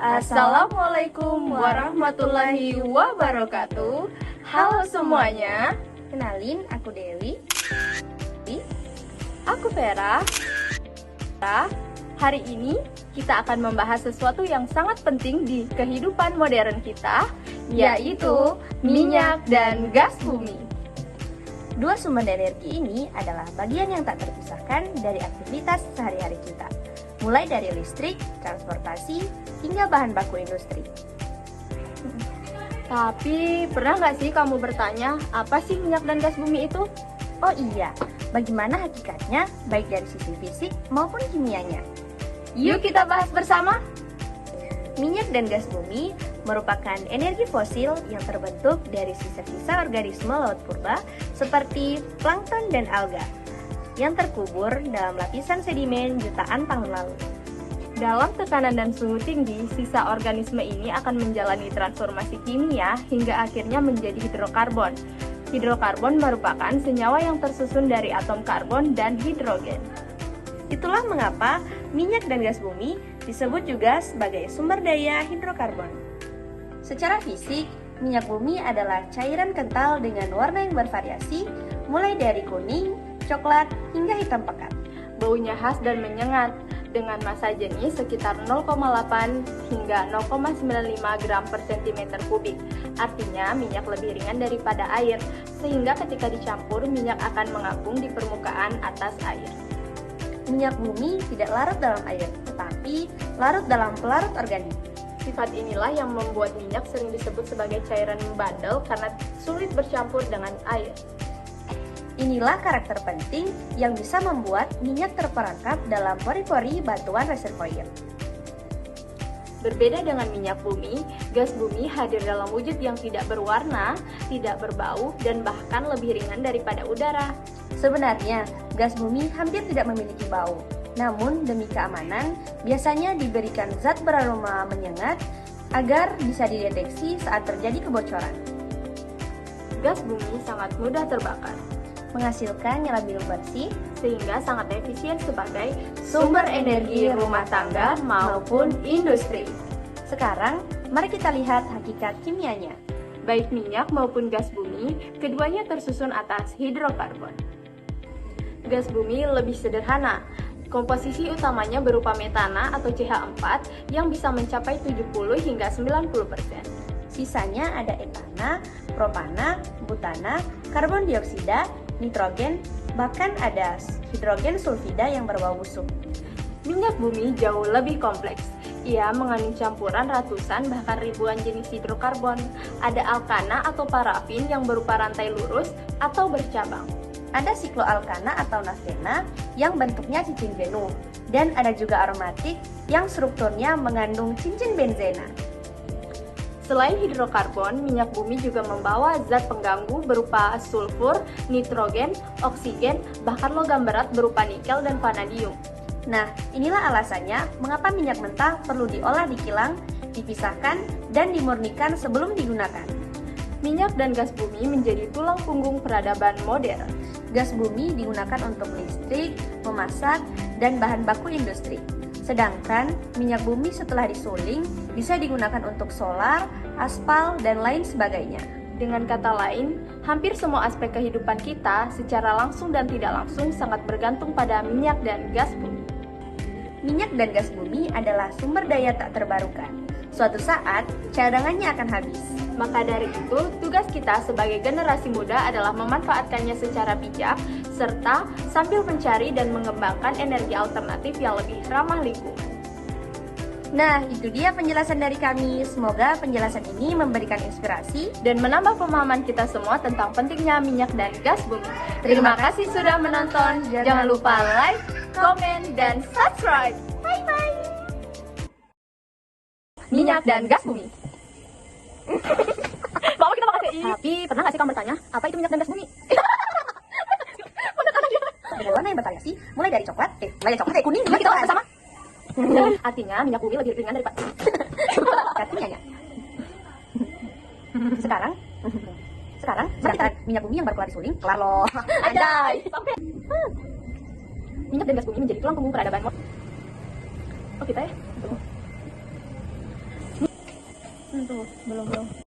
Assalamualaikum warahmatullahi wabarakatuh. Halo semuanya. Kenalin, aku Dewi. Aku Vera. Hari ini kita akan membahas sesuatu yang sangat penting di kehidupan modern kita, yaitu minyak dan gas bumi. Dua sumber energi ini adalah bagian yang tak terpisahkan dari aktivitas sehari-hari kita, mulai dari listrik, transportasi, hingga bahan baku industri. Tapi pernah nggak sih kamu bertanya, apa sih minyak dan gas bumi itu? Oh iya, bagaimana hakikatnya baik dari sisi fisik maupun kimianya? Yuk kita bahas bersama. Minyak dan gas bumi merupakan energi fosil yang terbentuk dari sisa-sisa organisme laut purba seperti plankton dan alga yang terkubur dalam lapisan sedimen jutaan tahun lalu. Dalam tekanan dan suhu tinggi, sisa organisme ini akan menjalani transformasi kimia hingga akhirnya menjadi hidrokarbon. Hidrokarbon merupakan senyawa yang tersusun dari atom karbon dan hidrogen. Itulah mengapa minyak dan gas bumi disebut juga sebagai sumber daya hidrokarbon. Secara fisik, minyak bumi adalah cairan kental dengan warna yang bervariasi, mulai dari kuning, coklat, hingga hitam pekat. Baunya khas dan menyengat, dengan massa jenis sekitar 0,8 hingga 0,95 gram per cm kubik. Artinya minyak lebih ringan daripada air, sehingga ketika dicampur minyak akan mengapung di permukaan atas air. Minyak bumi tidak larut dalam air, tetapi larut dalam pelarut organik. Sifat inilah yang membuat minyak sering disebut sebagai cairan membandel karena sulit bercampur dengan air. Inilah karakter penting yang bisa membuat minyak terperangkap dalam pori-pori batuan reservoir. Berbeda dengan minyak bumi, gas bumi hadir dalam wujud yang tidak berwarna, tidak berbau, dan bahkan lebih ringan daripada udara. Sebenarnya, gas bumi hampir tidak memiliki bau. Namun, demi keamanan, biasanya diberikan zat beraroma menyengat agar bisa dideteksi saat terjadi kebocoran. Gas bumi sangat mudah terbakar, menghasilkan nyala biru bersih, sehingga sangat efisien sebagai sumber energi rumah tangga maupun industri. Sekarang, mari kita lihat hakikat kimianya. Baik minyak maupun gas bumi, keduanya tersusun atas hidrokarbon. Gas bumi lebih sederhana. Komposisi utamanya berupa metana atau CH4 yang bisa mencapai 70 hingga 90%. Sisanya ada etana, propana, butana, karbon dioksida, nitrogen, bahkan ada hidrogen sulfida yang berbau busuk. Minyak bumi jauh lebih kompleks. Ia mengandung campuran ratusan bahkan ribuan jenis hidrokarbon. Ada alkana atau parafin yang berupa rantai lurus atau bercabang. Ada sikloalkana atau naftena yang bentuknya cincin jenuh, dan ada juga aromatik yang strukturnya mengandung cincin benzena. Selain hidrokarbon, minyak bumi juga membawa zat pengganggu berupa sulfur, nitrogen, oksigen, bahkan logam berat berupa nikel dan vanadium. Nah, inilah alasannya mengapa minyak mentah perlu diolah di kilang, dipisahkan, dan dimurnikan sebelum digunakan. Minyak dan gas bumi menjadi tulang punggung peradaban modern. Gas bumi digunakan untuk listrik, memasak, dan bahan baku industri. Sedangkan minyak bumi setelah disuling bisa digunakan untuk solar, aspal, dan lain sebagainya. Dengan kata lain, hampir semua aspek kehidupan kita secara langsung dan tidak langsung sangat bergantung pada minyak dan gas bumi. Minyak dan gas bumi adalah sumber daya tak terbarukan. Suatu saat, cadangannya akan habis. Maka dari itu, tugas kita sebagai generasi muda adalah memanfaatkannya secara bijak, serta sambil mencari dan mengembangkan energi alternatif yang lebih ramah lingkungan. Nah, itu dia penjelasan dari kami. Semoga penjelasan ini memberikan inspirasi dan menambah pemahaman kita semua tentang pentingnya minyak dan gas bumi. Terima kasih sudah menonton. Jangan lupa like, komen, dan subscribe. Bye-bye. Minyak dan gas bumi. Bawa kita pakai ini. Tapi pernah nggak sih kamu bertanya, apa itu minyak dan gas bumi? Ada warna yang bervariasi, mulai dari coklat, kuning, Mari kita bahas bersama. Artinya minyak bumi lebih ringan daripada artinya ya. Sekarang mari kita minyak bumi yang baru kelar disuling, kelar loh. Adai. Minyak dan gas bumi menjadi tulang punggung peradaban modern. Oh kita ya. Tuh, belum.